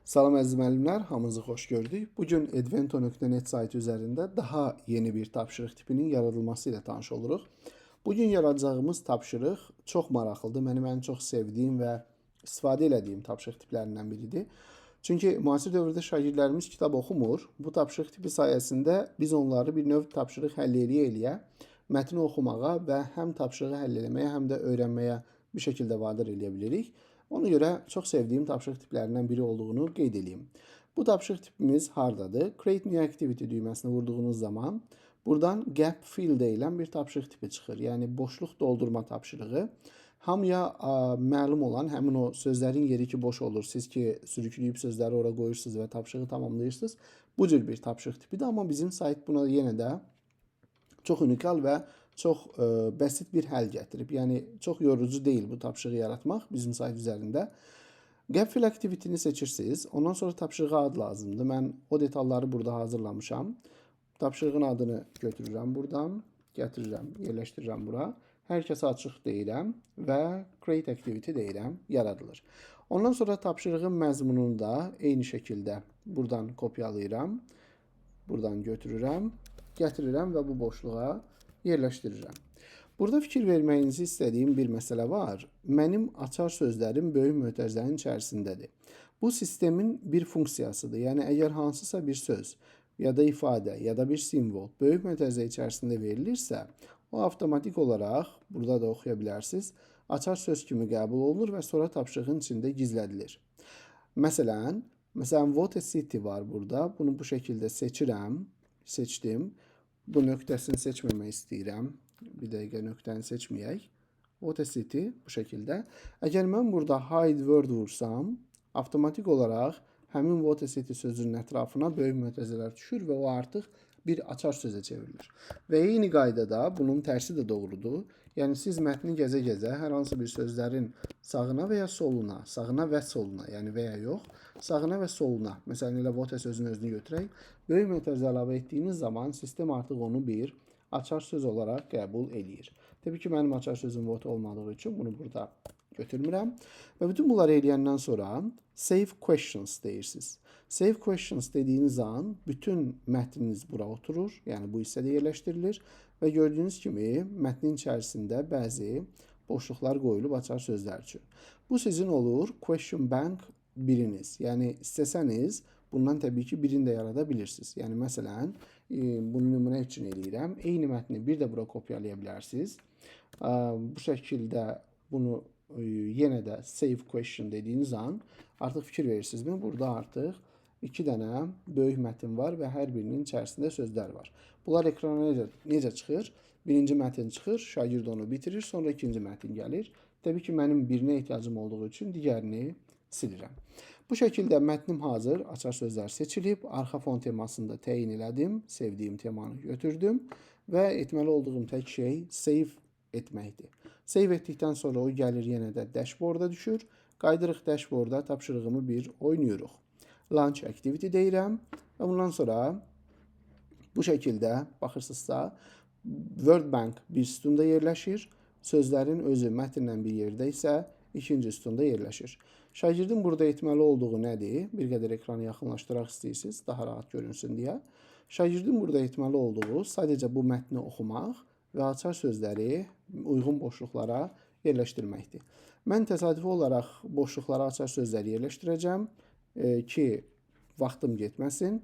Salam əziz müəllimlər, hamınızı xoş gördük. Bugün Edvento.net saytı üzərində daha yeni bir tapşırıq tipinin yaradılması ilə tanış oluruq. Bugün yaradacağımız tapşırıq çox maraqlıdır. Mənim ən çox sevdiyim və istifadə etdiyim tapşırıq tiplərindən biridir. Çünki müasir dövrdə şagirdlərimiz kitab oxumur. Bu tapşırıq tipi sayəsində biz onları bir növ tapşırıq həll eləyə mətni oxumağa və həm tapşırığı həll etməyə, həm də öyrənməyə bir şəkildə vadar edə bilirik. Ona görə çox sevdiyim tapşırıq tiplərindən biri olduğunu qeyd edeyim. Bu tapşırıq tipimiz hardadır? Create New Activity düyməsini vurduğunuz zaman buradan Gap Fill deyilən bir tapşırıq tipi çıxır. Yəni boşluq doldurma tapşırığı. Hamıya məlum olan həmin o sözlərin yeri ki boş olur. Siz ki sürükləyib sözləri ora qoyursunuz və tapşırığı tamamlayırsınız. Bu cür bir tapşırıq tipidir, amma bizim sayt buna yenə də çox unikal və çox bəsit bir həll gətirib. Yəni çox yorucu deyil bu tapşırığı yaratmaq bizim sayt üzərində. Gap Fill Activity-ni seçirsiniz. Ondan sonra tapşırığa ad lazımdır. Mən o detalları burada hazırlamışam. Tapşırığın adını götürürəm buradan, gətirirəm, yerləşdirirəm bura. Hər kəsə açıq deyirəm və Create Activity deyirəm, yaradılır. Ondan sonra tapşırığın məzmununu da eyni şəkildə buradan kopyalayıram. Buradan götürürəm, gətirirəm və bu boşluğa yerləşdirirəm. Burada fikir verməyinizi istədiyim bir məsələ var. Mənim açar sözlərim böyük mötərizənin içərisindədir. Bu sistemin bir funksiyasıdır. Yəni əgər hansısa bir söz ya da ifadə ya da bir simvol böyük mötərizə içərisində verilirsə, o avtomatik olaraq burada da oxuya bilərsiniz, açar söz kimi qəbul olunur və sonra tapşırığın içində gizlədilir. Məsələn, What a City var burada. Bunu bu şəkildə seçirəm, seçdim. Bu nöqtəsini seçməmək istəyirəm. Bir dəqiqə nöqtəni seçməyək. What a City bu şəkildə. Əgər mən burada hide word vursam, avtomatik olaraq həmin What a City sözünün ətrafına böyük mötərizələr düşür və o artıq bir açar sözə çevrilir. Və eyni qaydada bunun tərsi də doğrudur. Yəni siz mətni gəzə-gəzə hər hansı bir sözlərin sağına və ya soluna, sağına və soluna, yəni və ya yox, sağına və soluna, məsələn elə what a sözünün özünü götürək, böyük mötərizə əlavə etdiyiniz zaman sistem artıq onu bir açar söz olaraq qəbul eləyir. Təbii ki, mənim açar sözüm what olmadığı üçün bunu burada götürmürəm. Və bütün bunları eləyəndən sonra Save Questions deyirsiniz. Save Questions dediyiniz an bütün mətniniz bura oturur, yəni bu hissədə yerləşdirilir və gördüyünüz kimi mətnin içərisində bəzi boşluqlar qoyulub açar sözlər üçün. Bu sizin olur Question Bank biriniz. Yəni istəsəniz bundan təbii ki birini də yarada bilirsiniz. Yəni məsələn bunu nümunə üçün eləyirəm. Eyni mətni bir də bura kopyalaya bilərsiniz. Bu şəkildə bunu yenə də Save Question dediyiniz an artıq fikir verirsinizmi? Burada artıq 2 dənə böyük mətn var və hər birinin içərisində sözlər var. Bunlar ekrana necə çıxır? Birinci mətn çıxır, şagird onu bitirir, sonra ikinci mətn gəlir. Təbii ki, mənim birinə ehtiyacım olduğu üçün digərini silirəm. Bu şəkildə mətnim hazır, açar sözlər seçilib, arxa fon temasını da təyin elədim, sevdiyim temanı götürdüm və etməli olduğum tək şey save etməkdir. Save etdikdən sonra o gəlir yenə də dashboarda düşür. Qaydırıq dashboarda tapşırığımı bir oynayırıq. Launch Activity deyirəm və bundan sonra bu şəkildə baxırsınızsa Word Bank bir sütunda yerləşir. Sözlərin özü mətnlə bir yerdə isə ikinci sütunda yerləşir. Şagirdin burada etməli olduğu nədir? Bir qədər ekranı yaxınlaşdıraq istəyirsiniz, daha rahat görünsün deyə. Şagirdin burada etməli olduğu sadəcə bu mətni oxumaq və açar sözləri uyğun boşluqlara yerləşdirməkdir. Mən təsadüfi olaraq boşluqlara açar sözləri yerləşdirəcəm ki, vaxtım getməsin.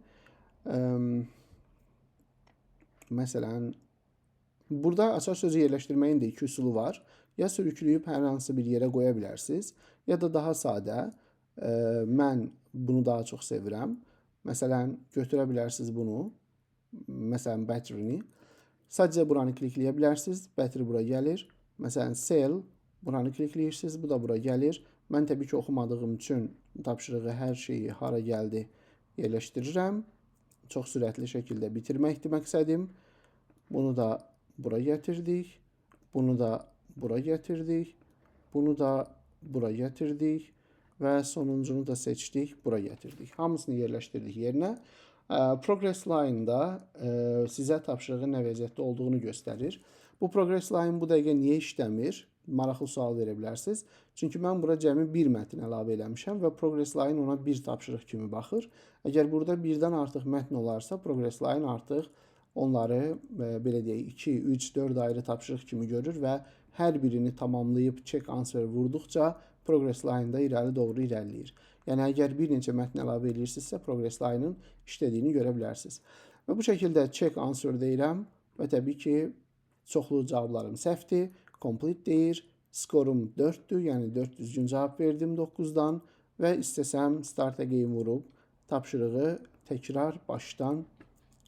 Məsələn, burada açar sözü yerləşdirməyin də iki üsulu var. Ya sürükləyib hər hansı bir yerə qoya bilərsiniz, ya da daha sadə, mən bunu daha çox sevirəm. Məsələn, götürə bilərsiniz bunu, məsələn, battery-ni. Sadəcə buranı klikləyə bilərsiniz, battery bura gəlir. Məsələn, cell, buranı klikləyirsiniz, bu da bura gəlir. Mən təbii ki, oxumadığım üçün tapşırığı hər şeyi hara gəldi yerləşdirirəm. Çox sürətli şəkildə bitirməkdir məqsədim. Bunu da bura gətirdik. Bunu da bura gətirdik. Bunu da bura gətirdik. Və sonuncunu da seçdik, bura gətirdik. Hamısını yerləşdirdik yerinə. Progress line-da sizə tapşırığın nə vəziyyətdə olduğunu göstərir. Bu progress line bu dəqiqə niyə işləmir? maraqlı sual verə bilərsiniz. Çünki mən bura cəmi bir mətn əlavə eləmişəm və Progress Line ona bir tapşırıq kimi baxır. Əgər burada birdən artıq mətn olarsa, Progress Line artıq onları belə deyək 2, 3, 4 ayrı tapşırıq kimi görür və hər birini tamamlayıb check answer vurduqca Progress Line-da irəli doğru irəliləyir. Yəni əgər bir neçə mətn əlavə edirsinizsə, Progress Line-ın işlədiyini görə bilərsiniz. Və bu şəkildə check answer deyirəm və təbii ki, çoxlu cavablarım səhvdir, complete deyir, skorum 4-dür, yəni 4 düzgün cavab verdim 9-dan və istəsəm start again vurub tapşırığı təkrar başdan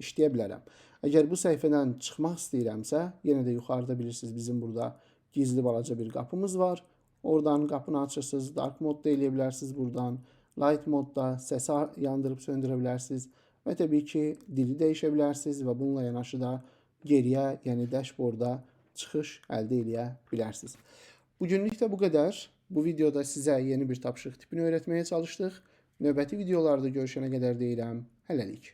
işləyə bilərəm. Əgər bu səhifədən çıxmaq istəyirəmsə, yenə də yuxarıda bilirsiniz bizim burada gizli balaca bir qapımız var. Oradan qapını açırsınız, dark modda eləyə bilərsiniz buradan, light modda səsi yandırıb söndürə bilərsiniz və təbii ki, dili dəyişə bilərsiniz və bununla yanaşı da geriyə, yəni dashboarda çıxış əldə eləyə bilərsiniz. Bugünlük də bu qədər. Bu videoda sizə yeni bir tapşırıq tipini öyrətməyə çalışdıq. Növbəti videolarda görüşənə qədər deyirəm, hələlik.